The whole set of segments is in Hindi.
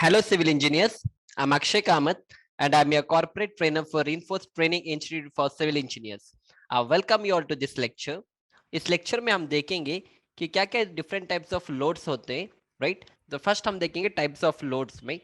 Hello, civil engineers. I'm Akshay Kamath, and I'm your corporate trainer for Reinforced Training Institute for Civil Engineers. I welcome you all to this lecture. इस लेक्चर में हम देखेंगे कि क्या क्या डिफरेंट टाइप्स ऑफ लोड्स होते हैं, राइट? तो फर्स्ट हम देखेंगे टाइप्स ऑफ लोड्स में.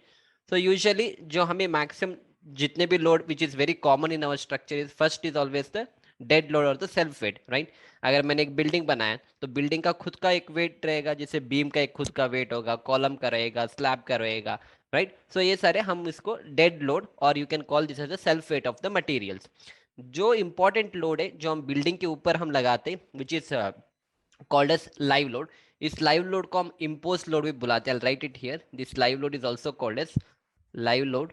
सो यूजुअली जो हमें मैक्सिमम जितने भी load which is very common in our structure is first is always the dead load और द सेल्फ वेट, राइट? अगर मैंने एक बिल्डिंग बनाया तो बिल्डिंग का खुद का एक वेट रहेगा, जैसे बीम का एक खुद का वेट होगा, कॉलम का रहेगा, स्लैब का रहेगा, राइट? सो ये सारे हम इसको डेड लोड और you can call this as the self weight of the materials. जो इंपॉर्टेंट लोड है जो हम बिल्डिंग के ऊपर हम लगाते हैं which is called as live load. इस लाइव लोड को हम इम्पोज लोड भी बुलाते हैं. Write it here. This live load is also called as live load.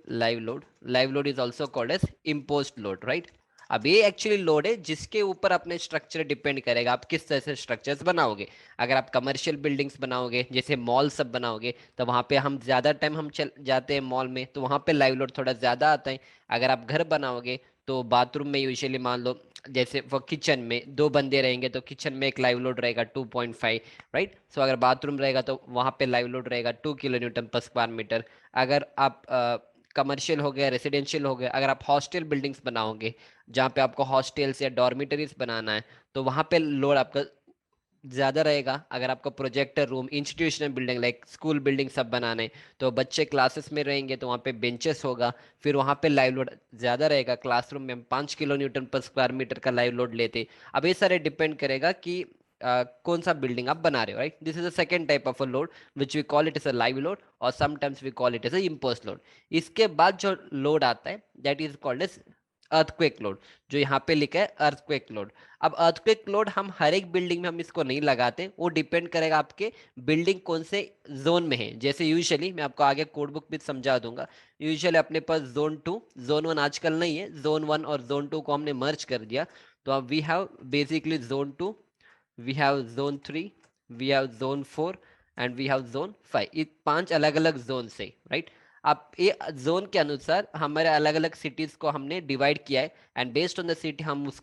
Live load is also called as imposed load, right? अब ये एक्चुअली लोड है जिसके ऊपर अपने स्ट्रक्चर डिपेंड करेगा आप किस तरह से स्ट्रक्चर्स बनाओगे. अगर आप कमर्शियल बिल्डिंग्स बनाओगे, जैसे मॉल सब बनाओगे, तो वहाँ पे हम ज़्यादा टाइम हम चल जाते हैं मॉल में, तो वहाँ पे लाइव लोड थोड़ा ज़्यादा आता है. अगर आप घर बनाओगे तो बाथरूम में यूजुअली मान लो जैसे वो किचन में दो बंदे रहेंगे तो किचन में एक लाइव लोड रहेगा 2.5, राइट? सो अगर बाथरूम रहेगा तो वहाँ पे लाइव लोड रहेगा 2 kN/स्क्वायर मीटर. अगर आप कमर्शियल हो गया, रेसिडेंशियल हो गया, अगर आप हॉस्टल बिल्डिंग्स बनाओगे जहाँ पे आपको हॉस्टल्स या डॉर्मिटरीज बनाना है तो वहाँ पे लोड आपका ज़्यादा रहेगा. अगर आपको projector room, institutional building like school building सब बनाने तो बच्चे क्लासेस में रहेंगे तो वहाँ पे बेंचेस होगा, फिर वहाँ पे लाइव लोड ज़्यादा रहेगा. क्लासरूम में हम 5 kN/स्क्वायर मीटर का लाइव लोड लेते. अब ये सारे डिपेंड करेगा कि कौन सा बिल्डिंग आप बना रहे हो, right? This is the second type of a load which we call it is a live load और sometimes we call it is a impose load. इसके बाद जो लोड आता है that is called as earthquake load, जो यहाँ पे लिखा है अर्थक्वेक लोड. अब अर्थक्वेक लोड हम हर एक बिल्डिंग में हम इसको नहीं लगाते, वो डिपेंड करेगा आपके बिल्डिंग कौन से जोन में है. जैसे यूजुअली मैं आपको आगे कोड बुक भी समझा दूंगा. यूजुअली अपने पास जोन 2, जोन 1 आजकल नहीं है, जोन 1 और जोन 2 को हमने मर्ज कर दिया. तो अब we have basically zone 2, we have zone 3, we have zone 4 and we have zone 5. ये 5 अलग अलग जोन से, राइट? अब ये जोन के अनुसार हमारे अलग अलग सिटीज को हमने डिवाइड किया है and based on the city हम उस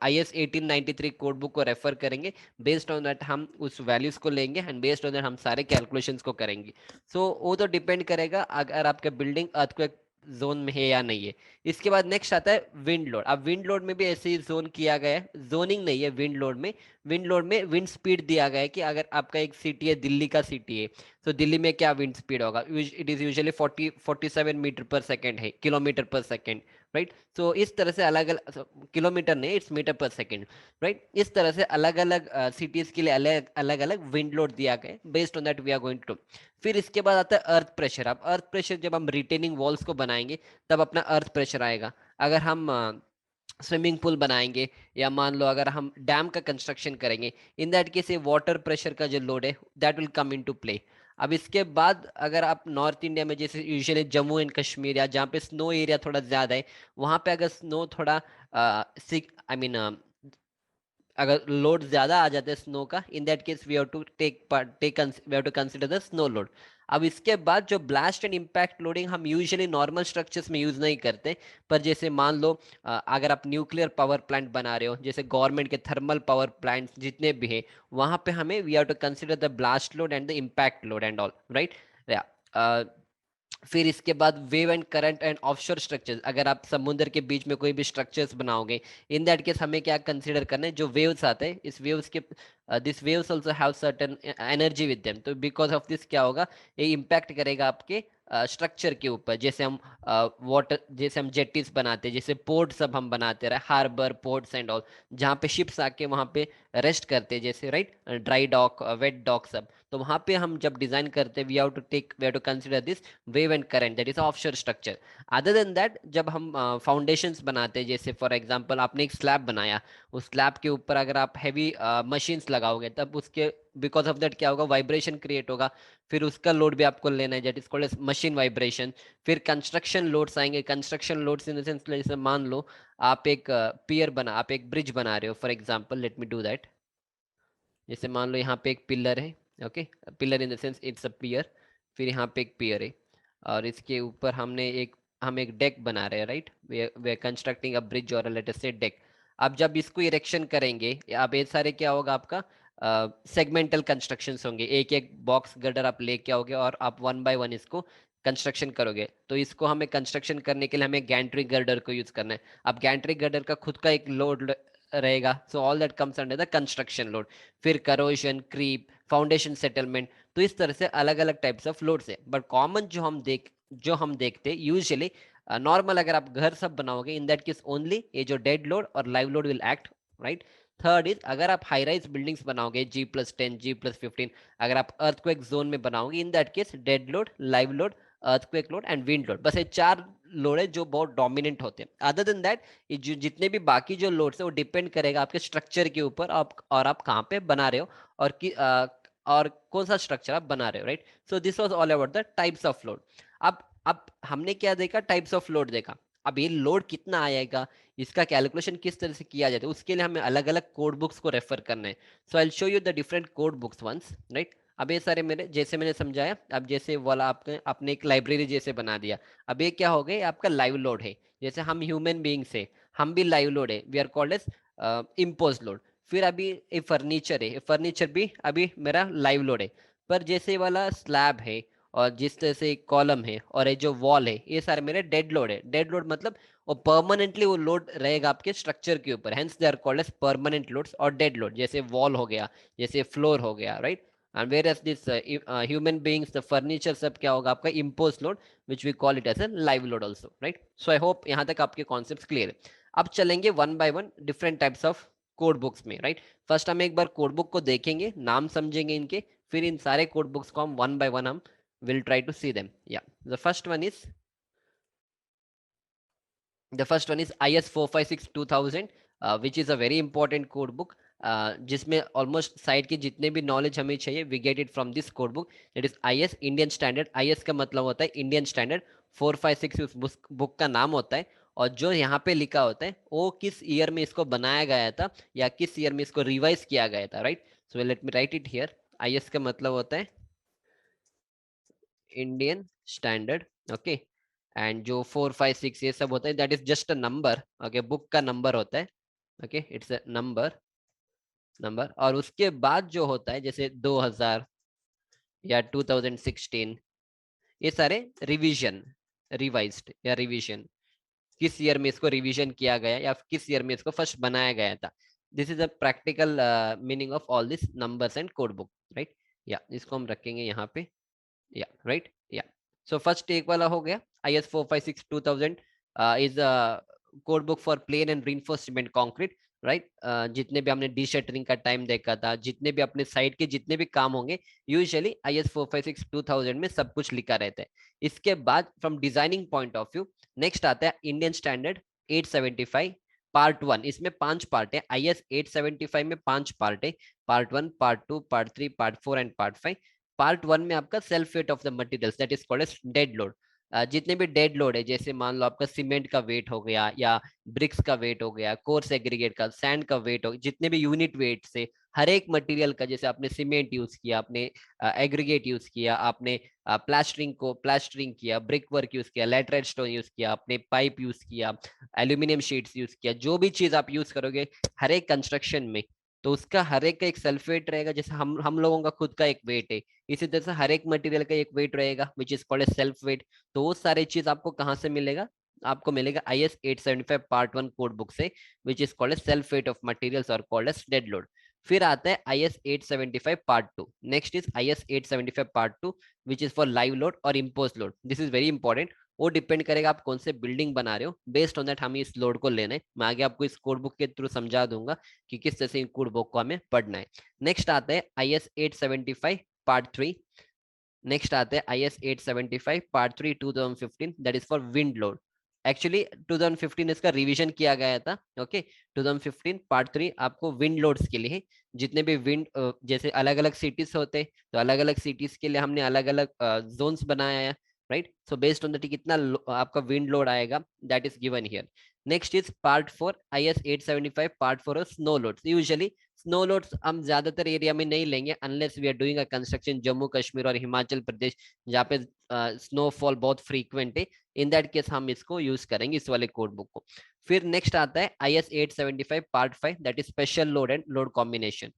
IS 1893 कोड बुक को रेफर करेंगे. बेस्ड ऑन दैट हम उस वैल्यूज को लेंगे एंड बेस्ड ऑन दैट हम सारे कैलकुलेशंस को करेंगे. सो वो तो डिपेंड करेगा अगर आपका बिल्डिंग अर्थक्वेक जोन में है या नहीं है. इसके बाद नेक्स्ट आता है विंड लोड. अब विंड लोड में भी ऐसे ही जोन किया गया है, जोनिंग नहीं है विंड लोड में. विंड लोड में विंड स्पीड दिया गया है कि अगर आपका एक सिटी है, दिल्ली का सिटी है, तो दिल्ली में क्या विंड स्पीड होगा. इट इज यूजुअली 47 मीटर पर सेकेंड है, km/s, राइट? सो इस तरह से अलग अलग, किलोमीटर नहीं, इट्स मीटर/सेकेंड, राइट? इस तरह से अलग अलग सिटीज के लिए अलग अलग अलग विंड लोड दिया गया है. Based on that we are going to. फिर इसके बाद आता है अर्थ प्रेशर. अब अर्थ प्रेशर जब हम रिटेनिंग वॉल्स को बनाएंगे तब अपना अर्थ प्रेशर आएगा. अगर हम स्विमिंग पूल बनाएंगे या मान लो अगर हम डैम का कंस्ट्रक्शन करेंगे, इन दैट केस ये वाटर प्रेशर का जो लोड है that will come into play. अब इसके बाद अगर आप नॉर्थ इंडिया में जैसे यूजुअली जम्मू एंड कश्मीर या जहाँ पे स्नो एरिया थोड़ा ज़्यादा है, वहाँ पे अगर स्नो थोड़ा आई मीन अगर लोड ज़्यादा आ जाता है स्नो का, in that case we have to we have to consider the snow load. अब इसके बाद जो ब्लास्ट एंड इम्पैक्ट लोडिंग हम यूजुअली नॉर्मल स्ट्रक्चर्स में यूज़ नहीं करते, पर जैसे मान लो अगर आप न्यूक्लियर पावर प्लांट बना रहे हो, जैसे गवर्नमेंट के थर्मल पावर प्लांट जितने भी हैं, वहाँ पे हमें we have to consider the blast load and the impact load and all, right? फिर इसके बाद wave and current and offshore structures. अगर आप समुद्र के बीच में कोई भी स्ट्रक्चर्स बनाओगे, इन दैट केस हमें क्या कंसीडर करना है, जो वेव्स आते हैं इस वेव्स के, this waves also have certain energy with them. तो बिकॉज ऑफ दिस क्या होगा, ये इम्पैक्ट करेगा आपके स्ट्रक्चर के ऊपर. जैसे हम वाटर, जैसे हम जेट्टीज बनाते हैं, जैसे पोर्ट सब हम बनाते रहे, हार्बर पोर्ट्स एंड ऑल, जहाँ पे शिप्स आके वहाँ पे रेस्ट करते हैं, जैसे right dry dock, wet dock सब. तो वहाँ पे हम जब डिजाइन करते हैं we have to consider this wave and current, that is offshore structure. Other than that जब हम फाउंडेशंस बनाते हैं, जैसे फॉर एग्जांपल आपने एक स्लैब बनाया, उस स्लैब के ऊपर अगर आप हैवी मशीन्स लगाओगे तब उसके बिकॉज ऑफ दैट क्या होगा, वाइब्रेशन क्रिएट होगा. फिर उसका लोड भी आपको लेना है, that is called as machine vibration. फिर कंस्ट्रक्शन लोड्स आएंगे. Construction loads in the sense, जैसे मान लो आप एक आप एक ब्रिज बना रहे हो, for example let me do that. जैसे मान लो यहाँ पे एक पिलर है, okay, pillar in the sense it's a pier. फिर यहाँ पे एक पियर है और इसके ऊपर हम एक डेक बना रहे हैं, right? We are constructing a bridge और लेट अस से डेक. अब जब इसको इरेक्शन करेंगे, अब ये सारे क्या होगा आपका सेगमेंटल कंस्ट्रक्शंस होंगे, एक एक बॉक्स गर्डर आप लेके आओगे और आप वन बाय वन इसको कंस्ट्रक्शन करोगे। तो इसको हमें कंस्ट्रक्शन करने के लिए हमें गैंट्री गर्डर को यूज करना है। अब गैंट्री गर्डर का खुद का एक लोड रहेगा, so all that comes under the construction load. फिर करोजन, क्रीप, फाउंडेशन सेटलमेंट, तो इस तरह से अलग अलग टाइप्स ऑफ लोड्स है। बट कॉमन जो हम देखते यूजुअली नॉर्मल, अगर आप घर सब बनाओगे, इन दैट केस ओनली ये जो डेड लोड और live load will act, right. Third is, अगर आप हाई राइज बिल्डिंग्स बनाओगे G+10, G+15, अगर आप अर्थक्वेक जोन में बनाओगे, इन that case dead load, live load, earthquake load and wind load, बस ये 4 लोड है जो बहुत डोमिनेंट होते हैं। अदर देन दैट, ये जो जितने भी बाकी जो लोड्स है वो डिपेंड करेगा आपके स्ट्रक्चर के ऊपर, आप कहाँ पे बना रहे हो और और कौन सा स्ट्रक्चर आप बना रहे हो, right. So this was all about the types of load. अब हमने क्या देखा, टाइप्स ऑफ लोड देखा। अब ये लोड कितना आएगा, इसका कैलकुलेशन किस तरह से किया जाता है, उसके लिए हमें अलग अलग कोड बुक्स को रेफर करना है। So I will show you the different code books once, right. अब ये सारे मेरे, जैसे मैंने समझाया, अब जैसे वाला आपने अपने एक लाइब्रेरी जैसे बना दिया। अब ये क्या हो गया, आपका लाइव लोड है। जैसे हम ह्यूमन बीइंग्स है, हम भी लाइव लोड है, we are called as impose load. फिर अभी ये फर्नीचर है, फर्नीचर भी अभी मेरा लाइव लोड है। पर जैसे वाला स्लैब है और जिस तरह से कॉलम है और ये जो वॉल है, ये सारे मेरे डेड लोड है। डेड लोड मतलब वो परमानेंटली वो लोड रहेगा आपके स्ट्रक्चर के ऊपर, hence they are called as permanent loads और डेड लोड। जैसे वॉल हो गया, जैसे फ्लोर हो गया, right. And whereas this human beings, the furniture, सब क्या होगा आपका impose load, which we call it as a live load also, right. So I hope यहाँ तक आपके कॉन्सेप्ट क्लियर है। अब चलेंगे one by one different types of code books में, राइट। फर्स्ट हम एक बार कोड बुक को देखेंगे, नाम समझेंगे इनके, फिर इन सारे कोड बुक्स को हम वन बाय वन हम will try to see them. Yeah, the first one is IS 456 2000, which is a very important code book, जिसमें ऑलमोस्ट साइट के जितने भी नॉलेज हमें चाहिए, we get it from this code book. That is IS Indian standard. IS का मतलब होता है इंडियन स्टैंडर्ड। 456 उस बुक का नाम होता है। और जो यहाँ पे लिखा होता है वो किस ईयर में इसको बनाया गया था या किस ईयर में इसको रिवाइज किया गया था, right. So let me right it here. IS का मतलब होता है इंडियन स्टैंडर्ड, ओके। एंड जो 456 ये सब होता है, that is just a number, okay, book का नंबर होता है, ओके, इट्स अ नंबर। और उसके बाद जो होता है जैसे 2000 या 2016, ये सारे रिवीजन, रिवाइज्ड या रिवीजन, किस ईयर में इसको रिवीजन किया गया या किस ईयर में इसको फर्स्ट बनाया गया था। This is a practical meaning of all this numbers and code book, right. या इसको हम रखेंगे यहाँ पे, या राइट, या। सो फर्स्ट एक वाला हो गया, IS 456 2000 is a code book for plain and reinforced cement concrete, right. जितने भी हमने डी शटरिंग का टाइम देखा था, जितने भी अपने साइड के जितने भी काम होंगे, यूजुअली IS 456 2000 में सब कुछ लिखा रहता है। इसके बाद from designing point of view, next आता है इंडियन स्टैंडर्ड 875 पार्ट 1। इसमें 5 पार्ट है, IS 875 में 5 पार्ट है। Part 1, part 2, part 3, part 4 and part 5। Part 1 में आपका self weight of the materials, that is called as dead load. जितने भी डेड लोड है, जैसे मान लो आपका सीमेंट का वेट हो गया या ब्रिक्स का वेट हो गया, कोर्स एग्रीगेट का, सैंड का वेट हो, जितने भी यूनिट वेट से हर एक मटेरियल का, जैसे आपने सीमेंट यूज किया, आपने एग्रीगेट यूज किया, आपने प्लास्टरिंग किया, ब्रिक वर्क यूज किया, लैटराइट स्टोन यूज किया, आपने पाइप यूज किया, एल्यूमिनियम शीट्स यूज किया, जो भी चीज आप यूज करोगे हर एक कंस्ट्रक्शन में, तो उसका हर एक का एक सेल्फ वेट रहेगा। जैसे हम लोगों का खुद का एक वेट है, इसी तरह से हर एक मटेरियल का एक वेट रहेगा, विच इज कॉल्ड सेल्फ वेट। तो वो सारे चीज आपको कहाँ से मिलेगा, आपको मिलेगा IS 875 पार्ट 1 कोड बुक से, which is called self weight of materials और कॉल्ड एज डेड लोड। फिर आता है IS 875 part 2। Next is IS 875 part 2, which is for live load और impose load. This is very important. वो डिपेंड करेगा आप कौन से बिल्डिंग बना रहे हो, बेस्ड ऑन दैट हमें इस लोड को लेना है। मैं आगे आपको इस कोड बुक के थ्रू समझा दूंगा कि किस तरह से इन कोड बुक को हमें पढ़ना है। नेक्स्ट आता है IS 875 पार्ट 3। नेक्स्ट आते हैं IS 875 part 3 2015, that is for wind load. Actually 2015 इसका रिवीजन किया गया था, ओके। 2015 पार्ट 3 आपको विंड लोड्स के लिए है। जितने भी विंड, जैसे अलग अलग सिटीज होते हैं, तो अलग अलग सिटीज के लिए हमने अलग अलग जोन्स बनाया है, right. So based on that कितना आपका विंड लोड आएगा, that is given here. Next is part 4 IS 875 part 4 snow loads. Usually snow loads हम ज्यादातर एरिया में नहीं लेंगे unless we are doing a construction Jammu Kashmir और हिमाचल प्रदेश, जहाँ पे स्नोफॉल बहुत फ्रीक्वेंट है। इन दैट केस हम इसको यूज करेंगे, इस वाले कोड बुक को। फिर नेक्स्ट आता है IS 875 part 5, that is special load and load combination.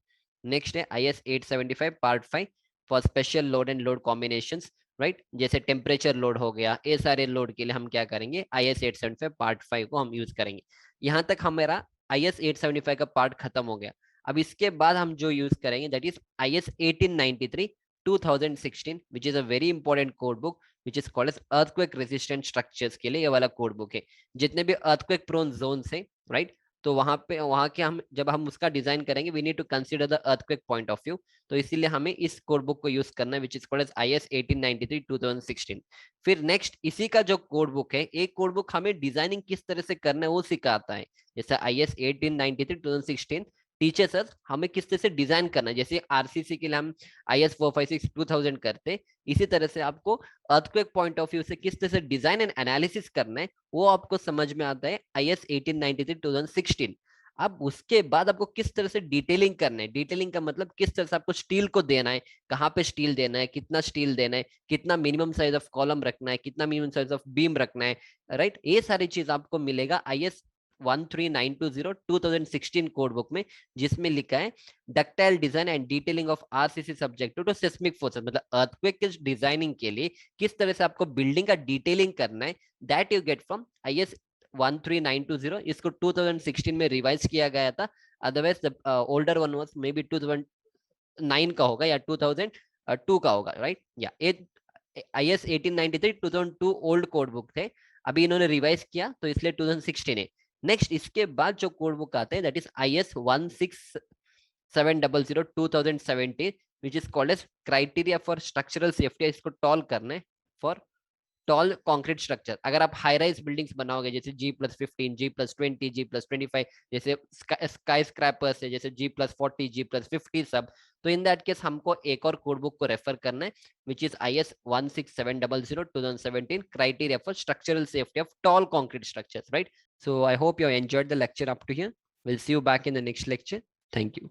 Next है IS 875 part 5 for special load and load combinations, right. जैसे टेम्परेचर लोड हो गया, ये सारे लोड के लिए हम क्या करेंगे, IS 875 पार्ट 5 को हम यूज करेंगे। यहाँ तक हमारा IS 875 का पार्ट खत्म हो गया। अब इसके बाद हम जो यूज करेंगे that is IS 1893 2016 which is a very important code book which is called as earthquake resistant structures के लिए ये वाला कोड बुक है। जितने भी अर्थक्वेक प्रोन जोन है, राइट, तो वहां पे वहां के हम जब हम उसका डिजाइन करेंगे we need to consider the earthquake point of view. तो इसीलिए हमें इस कोड बुक को यूज करना है which is called as IS 1893 2016। फिर नेक्स्ट इसी का जो कोड बुक है, एक कोड बुक हमें डिजाइनिंग किस तरह से करना है वो सिखाता है। जैसे IS 1893 2016 टीचर्स अस हमें किस तरह से डिजाइन करना है, जैसे RCC के लिए हम IS 456 2000 करते, इसी तरह से आपको अर्थक्वेक पॉइंट ऑफ व्यू से किस तरह से डिजाइन एंड एनालिसिस करना है वो आपको समझ में आता है IS 1893 2016। अब उसके बाद आपको किस तरह से डिटेलिंग करना है, डिटेलिंग का मतलब किस तरह से आपको स्टील को देना है, कहाँ पे स्टील देना है, कितना स्टील देना है, कितना मिनिमम साइज ऑफ कॉलम रखना है, कितना मिनिमम साइज ऑफ बीम रखना है, राइट। ये सारी चीज आपको मिलेगा IS 13920 2016 कोड बुक में, जिसमें लिखा है ductile design and detailing of RCC subject to seismic forces, मतलब अर्थक्वेक के डिजाइनिंग के लिए किस तरह से आपको बिल्डिंग का डिटेलिंग करना है, that you get from IS 13920। इसको 2016 में रिवाइज किया गया था, otherwise the older one was may be 2009 का होगा या 2002 का होगा, राइट। या IS 1893 2002 ओल्ड कोड बुक थे, अभी इन्होंने रिवाइज किया तो इसलिए 2016 है। नेक्स्ट इसके बाद जो कोड बुक आते हैं that is IS 16700 2017 which is called age criteria for structural safety. इसको टॉल करना है फॉर टॉल कॉन्क्रीट स्ट्रक्चर। अगर आप हाई राइज बिल्डिंग्स बनाओगे जैसे G+15 G+20 G+25, जैसे स्काई स्क्रैपर्स है जैसे G+40 G+50 सब, तो इन दैट केस हमको एक और कोड बुक को रेफर करना है which is IS 16700 2017 criteria for structural safety of tall concrete structures, right. So I hope you enjoyed the lecture up to here. We'll see you back in the next lecture. Thank you.